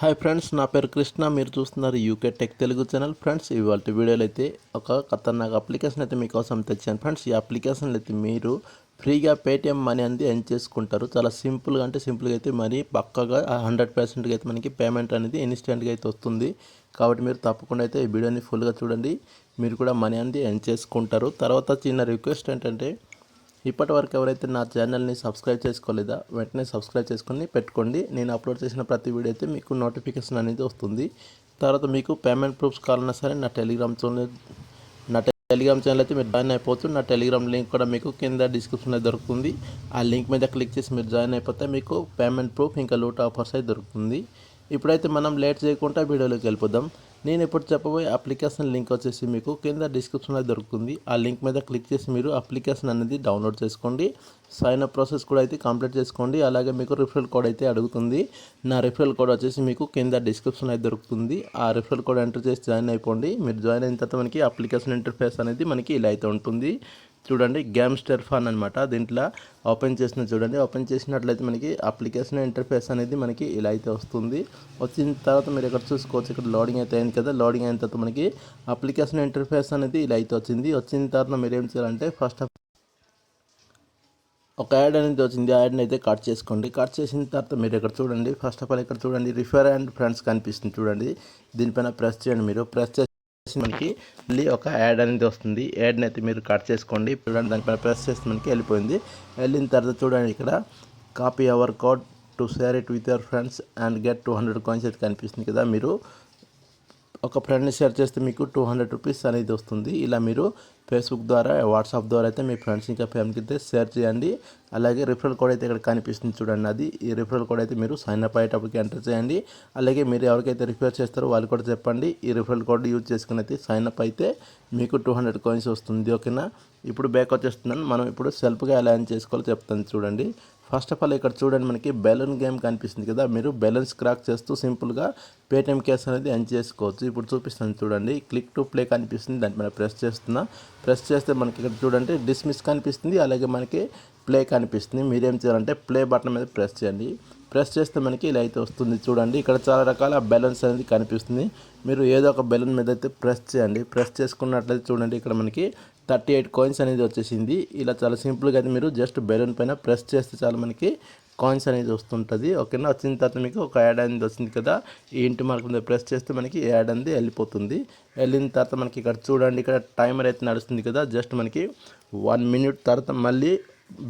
Hi friends, నా పేరు కృష్ణ. మీరు చూస్తున్నారు UK tech Telugu channel. Friends, ఇవాళ వీడియోలో అయితే ఒక ఖతర్నాక్ అప్లికేషన్ అయితే మీకోసం తెచ్చాను. ఫ్రెండ్స్, ఈ అప్లికేషన్లో అయితే మీరు ఫ్రీగా పేటిఎం మనీ అనేది ఎర్న్ చేసుకుంటారు. చాలా సింపుల్గా అయితే మరి పక్కగా 100% అయితే మనకి పేమెంట్ అనేది ఇన్స్టెంట్గా అయితే వస్తుంది. కాబట్టి మీరు తప్పకుండా అయితే ఈ వీడియోని ఫుల్గా చూడండి. మీరు కూడా మనీ అనేది ఎర్న్ చేసుకుంటారు. తర్వాత చిన్న రిక్వెస్ట్ ఏంటంటే, ఇప్పటివరకు ఎవరైతే నా ఛానల్ని సబ్స్క్రైబ్ చేసుకోలేదా వెంటనే సబ్స్క్రైబ్ చేసుకొని పెట్టుకోండి. నేను అప్లోడ్ చేసిన ప్రతి వీడియో అయితే మీకు నోటిఫికేషన్ అనేది వస్తుంది. తర్వాత మీకు పేమెంట్ ప్రూఫ్స్ కావాలన్నా సరే నా టెలిగ్రామ్ ఛానల్ అయితే మీరు జాయిన్ అయిపోవచ్చు. నా టెలిగ్రామ్ లింక్ కూడా మీకు కింద డిస్క్రిప్షన్లో దొరుకుతుంది. ఆ లింక్ మీద క్లిక్ చేసి మీరు జాయిన్ అయిపోతే మీకు పేమెంట్ ప్రూఫ్ ఇంకా లూట్ ఆఫర్స్ అయితే దొరుకుతుంది. ఇప్పుడైతే మనం లేట్ చేయకుండా వీడియోలోకి వెళ్ళిపోదాం. నేను ఇప్పుడు చెప్పబోయే అప్లికేషన్ లింక్ వచ్చేసి మీకు కింద డిస్క్రిప్షన్లో దొరుకుతుంది. ఆ లింక్ మీద క్లిక్ చేసి మీరు అప్లికేషన్ అనేది డౌన్లోడ్ చేసుకోండి. సైన్ అప్ ప్రాసెస్ కూడా అయితే కంప్లీట్ చేసుకోండి. అలాగే మీకు రిఫరల్ కోడ్ అయితే అడుగుతుంది. నా రిఫరల్ కోడ్ వచ్చేసి మీకు కింద డిస్క్రిప్షన్ అయితే దొరుకుతుంది. ఆ రిఫరల్ కోడ్ ఎంటర్ చేసి జాయిన్ అయిపోండి. మీరు జాయిన్ అయిన తర్వాత మనకి అప్లికేషన్ ఇంటర్ఫేస్ అనేది మనకి ఇలా అయితే ఉంటుంది. చూడండి, గేమ్ స్టర్ ఫన్ అనమాట. దీంట్లో ఓపెన్ చేసిన చూడండి, ఓపెన్ చేసినట్లయితే మనకి అప్లికేషన్ ఇంటర్ఫేస్ అనేది మనకి ఇలా అయితే వస్తుంది. వచ్చిన తర్వాత మీరు ఇక్కడ చూసుకోవచ్చు, ఇక్కడ లోడింగ్ అయితే అయింది కదా. లోడింగ్ అయిన తర్వాత మనకి అప్లికేషన్ ఇంటర్ఫేస్ అనేది ఇలా అయితే వచ్చింది. వచ్చిన తర్వాత మీరు ఏం చేయాలంటే, ఫస్ట్ ఒక యాడ్ అనేది వచ్చింది. ఆ యాడ్ని అయితే కట్ చేసుకోండి. కట్ చేసిన తర్వాత మీరు ఇక్కడ చూడండి, ఫస్ట్ ఆఫ్ ఆల్ ఇక్కడ చూడండి, రిఫర్ అండ్ ఫ్రెండ్స్ కనిపిస్తుంది చూడండి. దీనిపైన ప్రెస్ చేయండి. మీరు ప్రెస్ చేసి మనకి మళ్ళీ ఒక యాడ్ అనేది వస్తుంది. యాడ్ని అయితే మీరు కట్ చేసుకోండి. చూడండి, దానిపైన ప్రెస్ చేస్తే మనకి వెళ్ళిపోయింది. వెళ్ళిన తర్వాత చూడండి, ఇక్కడ copy hour code to share it with your friends and get 200 coins అయితే కనిపిస్తుంది కదా. మీరు ఒక ఫ్రెండ్ని షేర్ చేస్తే మీకు 200 రూపీస్ అనేది వస్తుంది. ఇలా మీరు ఫేస్బుక్ ద్వారా, వాట్సాప్ ద్వారా అయితే మీ ఫ్రెండ్స్ ఇంకా ఫ్యామిలీకి అయితే షేర్ చేయండి. అలాగే రిఫరల్ కోడ్ అయితే ఇక్కడ కనిపిస్తుంది చూడండి, అది ఈ రిఫరల్ కోడ్ అయితే మీరు సైన్ అప్ అయ్యేటప్పటికి ఎంటర్ చేయండి. అలాగే మీరు ఎవరికైతే రిఫర్ చేస్తారో వాళ్ళు కూడా చెప్పండి. ఈ రిఫరల్ కోడ్ యూజ్ చేసుకుని అయితే సైన్ అప్ అయితే మీకు 200 కాయిన్స్ వస్తుంది. ఓకేనా. ఇప్పుడు బ్యాక్ వచ్చేస్తున్నాను. మనం ఇప్పుడు సెల్ఫ్గా ఎలా ఎర్న్ చేసుకోవాలో చెప్తాను చూడండి. ఫస్ట్ ఆఫ్ ఆల్ ఇక్కడ చూడండి, మనకి బెలూన్ గేమ్ కనిపిస్తుంది కదా. మీరు బెలూన్స్ క్రాక్ చేస్తూ సింపుల్గా పేటిఎం క్యాష్ అనేది ఎర్న్ చేసుకోవచ్చు. ఇప్పుడు చూపిస్తాను చూడండి. క్లిక్ టు ప్లే కనిపిస్తుంది, దానిపైన ప్రెస్ చేస్తున్నా. ప్రెస్ చేస్తే మనకి ఇక్కడ చూడండి డిస్మిస్ కనిపిస్తుంది, అలాగే మనకి ప్లే కనిపిస్తుంది. మీరేం చేయాలంటే ప్లే బటన్ మీద ప్రెస్ చేయండి. ప్రెస్ చేస్తే మనకి ఇలా అయితే వస్తుంది చూడండి. ఇక్కడ చాలా రకాల బెలూన్స్ అనేది కనిపిస్తుంది. మీరు ఏదో ఒక బెలూన్ మీద అయితే ప్రెస్ చేయండి. ప్రెస్ చేసుకున్నట్లయితే చూడండి, ఇక్కడ మనకి 38 కాయిన్స్ అనేది వచ్చేసింది. ఇలా చాలా సింపుల్గా అయితే మీరు జస్ట్ బెలూన్ పైన ప్రెస్ చేస్తే చాలా మనకి కాయిన్స్ అనేది వస్తుంటుంది. ఓకేనా. వచ్చిన తర్వాత మీకు ఒక యాడ్ అనేది వచ్చింది కదా. ఈ ఇంటి మార్క్ మీద ప్రెస్ చేస్తే మనకి యాడ్ అనేది వెళ్ళిపోతుంది. వెళ్ళిన తర్వాత మనకి ఇక్కడ చూడండి, ఇక్కడ టైమర్ అయితే నడుస్తుంది కదా. జస్ట్ మనకి 1 మినిట్ తర్వాత మళ్ళీ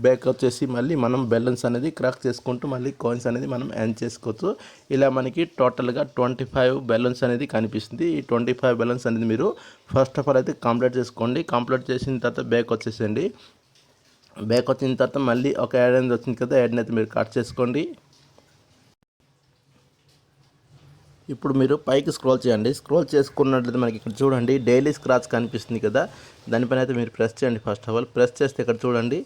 బ్యాక్ వచ్చేసి మళ్ళీ మనం బెలూన్స్ అనేది క్రాక్ చేసుకుంటూ మళ్ళీ కాయిన్స్ అనేది మనం ఎర్న్ చేసుకోవచ్చు. ఇలా మనకి టోటల్గా 25 బెలూన్స్ అనేది కనిపిస్తుంది. ఈ 25 బెలూన్స్ అనేది మీరు ఫస్ట్ ఆఫ్ ఆల్ అయితే కంప్లీట్ చేసుకోండి. కంప్లీట్ చేసిన తర్వాత బ్యాక్ వచ్చేసండి. బ్యాక్ వచ్చిన తర్వాత మళ్ళీ ఒక యాడ్ అనేది వచ్చింది కదా, యాడ్ని అయితే మీరు కట్ చేసుకోండి. ఇప్పుడు మీరు పైకి స్క్రోల్ చేయండి. స్క్రోల్ చేసుకున్నట్లయితే మనకి ఇక్కడ చూడండి డైలీ స్క్రాచ్ కనిపిస్తుంది కదా. దానిపైన అయితే మీరు ప్రెస్ చేయండి. ఫస్ట్ ఆఫ్ ఆల్ ప్రెస్ చేస్తే ఇక్కడ చూడండి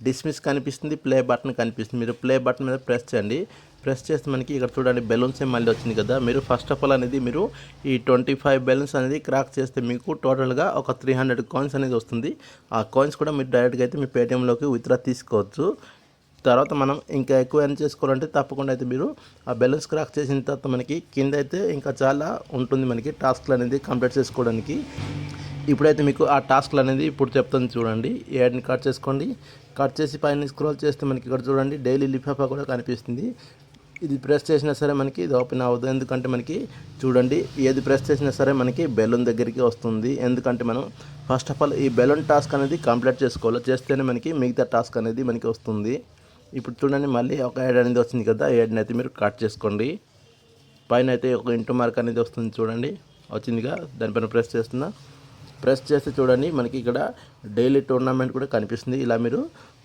డిస్మిస్ కనిపిస్తుంది, ప్లే బటన్ కనిపిస్తుంది. మీరు ప్లే బటన్ మీద ప్రెస్ చేయండి. ప్రెస్ చేస్తే మనకి ఇక్కడ చూడండి బెలూన్స్ మళ్ళీ వచ్చింది కదా. మీరు ఫస్ట్ ఆఫ్ ఆల్ అనేది మీరు ఈ 25 బెలూన్స్ అనేది క్రాక్ చేస్తే మీకు టోటల్గా ఒక 300 కాయిన్స్ అనేది వస్తుంది. ఆ కాయిన్స్ కూడా మీరు డైరెక్ట్గా అయితే మీ పేటిఎంలోకి విత్డ్రా తీసుకోవచ్చు. తర్వాత మనం ఇంకా ఎక్కువ ఎర్న్ చేసుకోవాలంటే తప్పకుండా అయితే మీరు ఆ బెలూన్స్ క్రాక్ చేసిన తర్వాత మనకి కింద అయితే ఇంకా చాలా ఉంటుంది మనకి టాస్క్లు అనేది కంప్లీట్ చేసుకోవడానికి. ఇప్పుడైతే మీకు ఆ టాస్క్లు అనేది ఇప్పుడు చెప్తాను చూడండి. యాడ్ని కట్ చేసుకోండి. కట్ చేసి పైన స్క్రోల్ చేస్తే మనకి ఇక్కడ చూడండి డైలీ లిఫాఫా కూడా కనిపిస్తుంది. ఇది ప్రెస్ చేసినా సరే మనకి ఇది ఓపెన్ అవ్వదు. ఎందుకంటే మనకి చూడండి ఏది ప్రెస్ చేసినా సరే మనకి బెలూన్ దగ్గరికి వస్తుంది. ఎందుకంటే మనం ఫస్ట్ ఆఫ్ ఆల్ ఈ బెలూన్ టాస్క్ అనేది కంప్లీట్ చేసుకోవాలి. చేస్తేనే మనకి మిగతా టాస్క్ అనేది మనకి వస్తుంది. ఇప్పుడు చూడండి మళ్ళీ ఒక యాడ్ అనేది వచ్చింది కదా. యాడ్ని అయితే మీరు కట్ చేసుకోండి. పైన అయితే ఒక ఇంటూ మార్క్ అనేది వస్తుంది చూడండి, వచ్చిందిగా. దానిపైన ప్రెస్ చేస్తున్నా. ప్రెస్ చేస్తే చూడండి మనకి ఇక్కడ డైలీ టోర్నమెంట్ కూడా కనిపిస్తుంది. ఇలా మీరు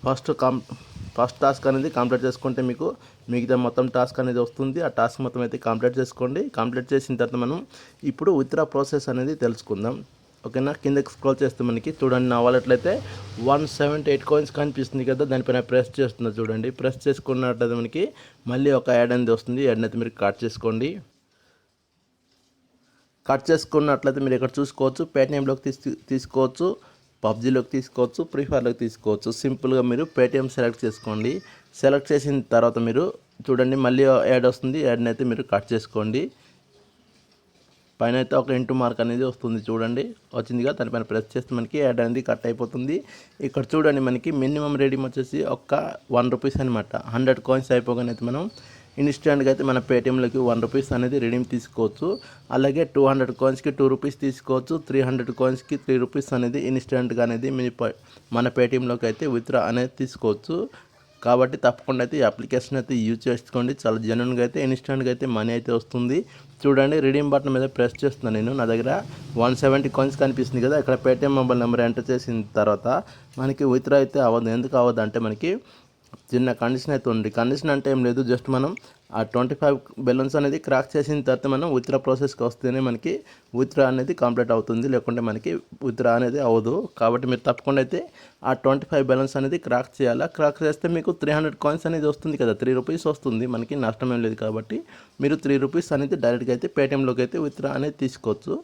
ఫస్ట్ టాస్క్ అనేది కంప్లీట్ చేసుకుంటే మీకు మిగతా మొత్తం టాస్క్ అనేది వస్తుంది. ఆ టాస్క్ మొత్తం అయితే కంప్లీట్ చేసుకోండి. కంప్లీట్ చేసిన తర్వాత మనం ఇప్పుడు విత్డ్రా ప్రాసెస్ అనేది తెలుసుకుందాం. ఓకేనా. కిందకి స్క్రోల్ చేస్తే మనకి చూడండి నా వాలెట్లో అయితే 178 కాయిన్స్ కనిపిస్తుంది కదా. దానిపైన ప్రెస్ చేస్తున్నా చూడండి. ప్రెస్ చేసుకున్నట్లయితే మనకి మళ్ళీ ఒక యాడ్ అనేది వస్తుంది. యాడ్ని అయితే మీరు కట్ చేసుకోండి. కట్ చేసుకున్నట్లయితే మీరు ఇక్కడ చూసుకోవచ్చు పేటిఎంలోకి తీసుకోవచ్చు, పబ్జీలోకి తీసుకోవచ్చు, ఫ్రీ ఫైర్లోకి తీసుకోవచ్చు. సింపుల్గా మీరు పేటిఎం సెలెక్ట్ చేసుకోండి. సెలెక్ట్ చేసిన తర్వాత మీరు చూడండి మళ్ళీ యాడ్ వస్తుంది. యాడ్ని అయితే మీరు కట్ చేసుకోండి. పైన అయితే ఒక ఇంటూ మార్క్ అనేది వస్తుంది చూడండి, వచ్చిందిగా. దానిపైన ప్రెస్ చేస్తే మనకి యాడ్ అనేది కట్ అయిపోతుంది. ఇక్కడ చూడండి మనకి మినిమం రీడింగ్ వచ్చేసి ఒక్క 1 రూపీస్ అనమాట. 100 కాయిన్స్ అయిపోగానే అయితే మనం ఇన్స్టెంట్గా అయితే మన పేటిఎంలోకి 1 రూపీస్ అనేది రీడింగ్ తీసుకోవచ్చు. అలాగే 200 కాయిన్స్కి 2 రూపీస్ తీసుకోవచ్చు. 300 కాయిన్స్కి 3 రూపీస్ అనేది ఇన్స్టెంట్గా అనేది మన పేటిఎంలోకి అయితే విత్డ్రా అనేది తీసుకోవచ్చు. కాబట్టి తప్పకుండా అయితే ఈ అప్లికేషన్ అయితే యూజ్ చేసుకోండి. చాలా జెన్యున్గా అయితే ఇన్స్టెంట్గా అయితే మనీ అయితే వస్తుంది. చూడండి రీడీమ్ బటన్ మీద ప్రెస్ చేస్తున్నాను నేను. నా దగ్గర 170 కాయిన్స్ కనిపిస్తుంది కదా. ఇక్కడ పేటిఎం మొబైల్ నెంబర్ ఎంటర్ చేసిన తర్వాత మనకి విత్డ్రా అయితే అవ్వదు. ఎందుకు అవ్వదు అంటే మనకి చిన్న కండిషన్ అయితే ఉంది. కండిషన్ అంటే ఏం లేదు, జస్ట్ మనం ఆ 25 బెలూన్స్ అనేది క్రాక్ చేసిన తర్వాత మనం విత్డ్రా ప్రాసెస్కి వస్తేనే మనకి విత్డ్రా అనేది కంప్లీట్ అవుతుంది, లేకుంటే మనకి విత్డ్రా అనేది అవ్వదు. కాబట్టి మీరు తప్పకుండా అయితే ఆ 25 బెలూన్స్ అనేది క్రాక్ చేయాలా. క్రాక్ చేస్తే మీకు 300 కాయిన్స్ అనేది వస్తుంది కదా, 3 రూపీస్ వస్తుంది, మనకి నష్టం ఏం లేదు. కాబట్టి మీరు 3 రూపీస్ అనేది డైరెక్ట్గా అయితే పేటిఎంలోకి అయితే విత్డ్రా అనేది తీసుకోవచ్చు.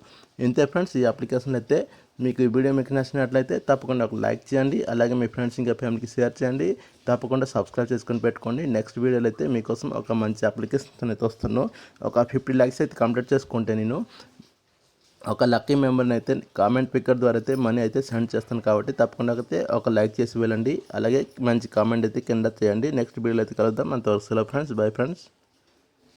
ఇంతే ఫ్రెండ్స్, ఈ అప్లికేషన్ అయితే మీకు ఈ వీడియో మీకు నచ్చినట్లయితే తప్పకుండా ఒక లైక్ చేయండి. అలాగే మీ ఫ్రెండ్స్ ఇంకా ఫ్యామిలీకి షేర్ చేయండి. తప్పకుండా సబ్స్క్రైబ్ చేసుకొని పెట్టుకోండి. నెక్స్ట్ వీడియోలో అయితే మీకోసం ఒక మంచి అప్లికేషన్ అయితే వస్తున్నాను. ఒక 50 lakhs అయితే కంప్లీట్ చేసుకుంటే నేను ఒక లక్కీ మెంబర్ని అయితే కామెంట్ పిక్కర్ ద్వారా అయితే మనీ అయితే సెండ్ చేస్తాను. కాబట్టి తప్పకుండా అయితే ఒక లైక్ చేసి వెళ్ళండి. అలాగే మంచి కామెంట్ అయితే కింద చేయండి. నెక్స్ట్ వీడియోలో అయితే కలుద్దాం. అంతవరకు సెలవు ఫ్రెండ్స్, బై ఫ్రెండ్స్.